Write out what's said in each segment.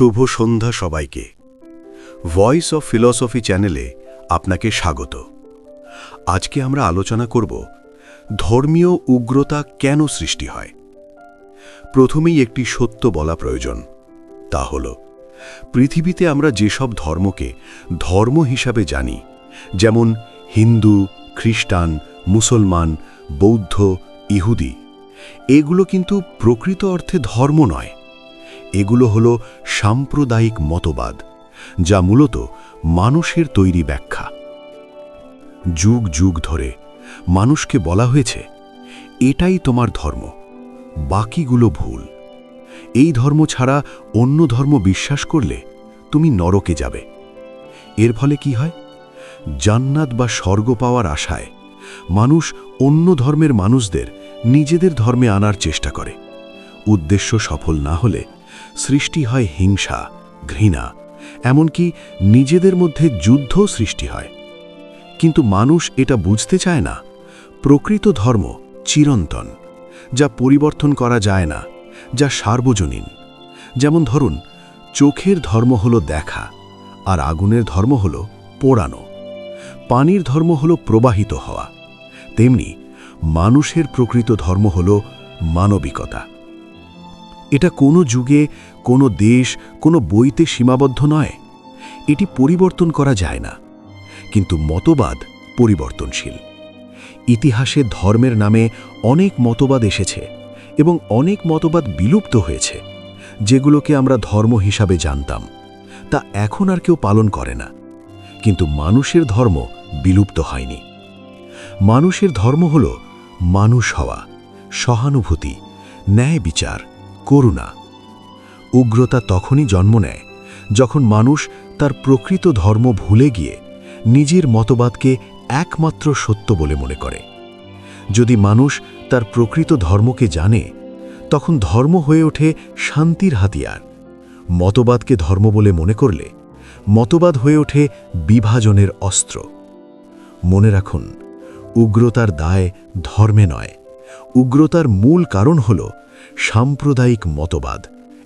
শুভ সন্ধ্যা সবাইকে। Voice of philosophy চ্যানেলে আপনাকে স্বাগত। আজকে আমরা আলোচনা করব ধর্মীয় উগ্রতা কেন সৃষ্টি হয়। প্রথমেই একটি সত্য বলা প্রয়োজন, তা হল পৃথিবীতে আমরা যেসব ধর্মকে ধর্ম হিসাবে জানি, যেমন হিন্দু, খ্রিস্টান, মুসলমান, বৌদ্ধ, ইহুদি, এগুলো কিন্তু প্রকৃত অর্থে ধর্ম নয়। এগুলো হলো সাম্প্রদায়িক মতবাদ, যা মূলত মানুষের তৈরি ব্যাখ্যা। যুগ যুগ ধরে মানুষকে বলা হয়েছে, এটাই তোমার ধর্ম, বাকিগুলো ভুল। এই ধর্ম ছাড়া অন্য ধর্ম বিশ্বাস করলে তুমি নরকে যাবে। এর ফলে কি হয়? জান্নাত বা স্বর্গ পাওয়ার আশায় মানুষ অন্য ধর্মের মানুষদের নিজেদের ধর্মে আনার চেষ্টা করে। উদ্দেশ্য সফল না হলে সৃষ্টি হয় হিংসা, ঘৃণা, এমনকি নিজেদের মধ্যে যুদ্ধ সৃষ্টি হয়। কিন্তু মানুষ এটা বুঝতে চায় না, প্রকৃত ধর্ম চিরন্তন, যা পরিবর্তন করা যায় না, যা সার্বজনীন। যেমন ধরুন, চোখের ধর্ম হলো দেখা, আর আগুনের ধর্ম হলো পোড়ানো। পানির ধর্ম হলো প্রবাহিত হওয়া। তেমনি মানুষের প্রকৃত ধর্ম হলো মানবিকতা। এটা কোনো যুগে, কোনো দেশ, কোনো বইতে সীমাবদ্ধ নয়। এটি পরিবর্তন করা যায় না, কিন্তু মতবাদ পরিবর্তনশীল। ইতিহাসে ধর্মের নামে অনেক মতবাদ এসেছে এবং অনেক মতবাদ বিলুপ্ত হয়েছে। যেগুলোকে আমরা ধর্ম হিসাবে জানতাম, তা এখন আর কেউ পালন করে না। কিন্তু মানুষের ধর্ম বিলুপ্ত হয়নি। মানুষের ধর্ম হল মানুষ হওয়া, সহানুভূতি, ন্যায় বিচার, করুণা। উগ্রতা তখনই জন্ম নেয় যখন মানুষ তার প্রকৃত ধর্ম ভুলে গিয়ে নিজের মতবাদকে একমাত্র সত্য বলে মনে করে। যদি মানুষ তার প্রকৃত ধর্মকে জানে, তখন ধর্ম হয়ে ওঠে শান্তির হাতিয়ার। মতবাদকে ধর্ম বলে মনে করলে মতবাদ হয়ে ওঠে বিভাজনের অস্ত্র। মনে রাখুন, উগ্রতার দায় ধর্মে নয়। উগ্রতার মূল কারণ হল সাম্প্রদায়িক মতবাদ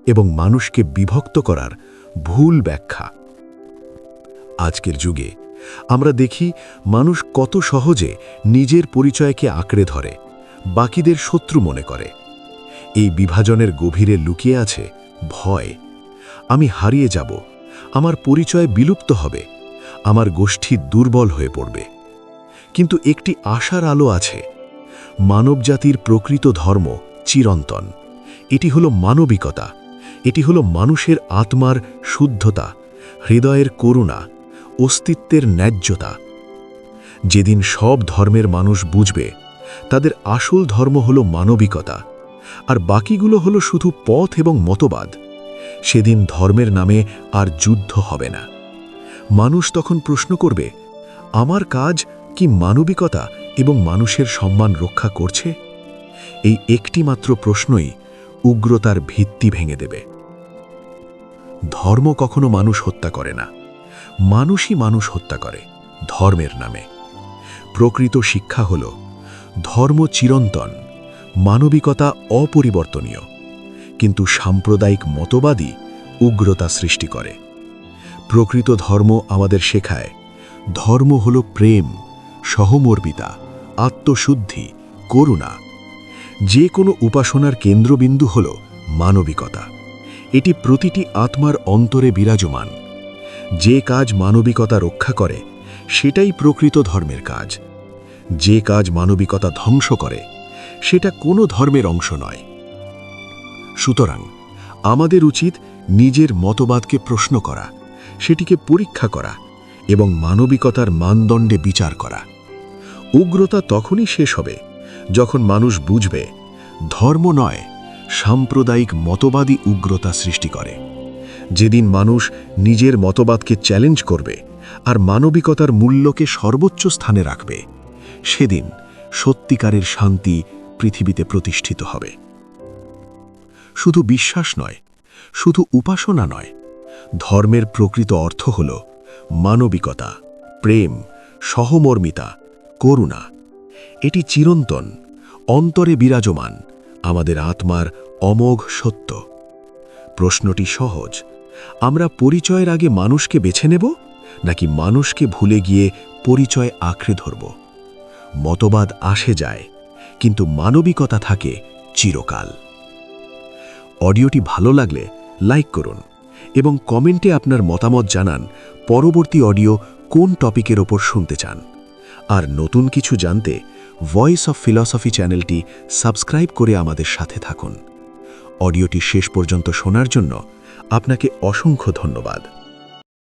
এবং মানুষকে বিভক্ত করার ভুল ব্যাখ্যা। আজকের যুগে আমরা দেখি মানুষ কত সহজে নিজের পরিচয়কে আঁকড়ে ধরে, বাকিদের শত্রু মনে করে। এই বিভাজনের গভীরে লুকিয়ে আছে ভয়। আমি হারিয়ে যাব, আমার পরিচয় বিলুপ্ত হবে, আমার গোষ্ঠী দুর্বল হয়ে পড়বে। কিন্তু একটি আশার আলো আছে। মানবজাতির প্রকৃত ধর্ম চিরন্তন। এটি হলো মানবিকতা। এটি হলো মানুষের আত্মার শুদ্ধতা, হৃদয়ের করুণা, অস্তিত্বের ন্যায্যতা। যেদিন সব ধর্মের মানুষ বুঝবে তাদের আসল ধর্ম হলো মানবিকতা, আর বাকিগুলো হলো শুধু পথ এবং মতবাদ, সেদিন ধর্মের নামে আর যুদ্ধ হবে না। মানুষ তখন প্রশ্ন করবে, আমার কাজ কি মানবিকতা এবং মানুষের সম্মান রক্ষা করছে? এই একটি মাত্র প্রশ্নই উগ্রতার ভিত্তি ভেঙে দেবে। ধর্ম কখনো মানুষ হত্যা করে না, মানুষই মানুষ হত্যা করে ধর্মের নামে। প্রকৃত শিক্ষা হল ধর্ম চিরন্তন, মানবিকতা অপরিবর্তনীয়, কিন্তু সাম্প্রদায়িক মতবাদই উগ্রতা সৃষ্টি করে। প্রকৃত ধর্ম আমাদের শেখায় ধর্ম হল প্রেম, সহমর্মিতা, আত্মশুদ্ধি, করুণা। যে কোনো উপাসনার কেন্দ্রবিন্দু হল মানবিকতা। এটি প্রতিটি আত্মার অন্তরে বিরাজমান। যে কাজ মানবিকতা রক্ষা করে সেটাই প্রকৃত ধর্মের কাজ। যে কাজ মানবিকতা ধ্বংস করে সেটা কোনো ধর্মের অংশ নয়। সুতরাং আমাদের উচিত নিজের মতবাদকে প্রশ্ন করা, সেটিকে পরীক্ষা করা এবং মানবিকতার মানদণ্ডে বিচার করা। উগ্রতা তখনই শেষ হবে যখন মানুষ বুঝবে ধর্ম নয়, সাম্প্রদায়িক মতবাদই উগ্রতা সৃষ্টি করে। যেদিন মানুষ নিজের মতবাদকে চ্যালেঞ্জ করবে আর মানবিকতার মূল্যকে সর্বোচ্চ স্থানে রাখবে, সেদিন সত্যিকারের শান্তি পৃথিবীতে প্রতিষ্ঠিত হবে। শুধু বিশ্বাস নয়, শুধু উপাসনা নয়, ধর্মের প্রকৃত অর্থ হল মানবিকতা, প্রেম, সহমর্মিতা, করুণা। এটি চিরন্তন, অন্তরে বিরাজমান, আমাদের আত্মার অমোঘ সত্য। প্রশ্নটি সহজ, আমরা পরিচয়ের আগে মানুষকে বেছে নেব নাকি মানুষকে ভুলে গিয়ে পরিচয় আঁকড়ে ধরব? মতবাদ আসে যায়, কিন্তু মানবিকতা থাকে চিরকাল। অডিওটি ভালো লাগলে লাইক করুন এবং কমেন্টে আপনার মতামত জানান পরবর্তী অডিও কোন টপিকের ওপর শুনতে চান। আর নতুন কিছু জানতে ভয়েস অফ ফিলসফি চ্যানেলটি সাবস্ক্রাইব করে আমাদের সাথে থাকুন। অডিওটি শেষ পর্যন্ত শোনার জন্য আপনাকে অসংখ্য ধন্যবাদ।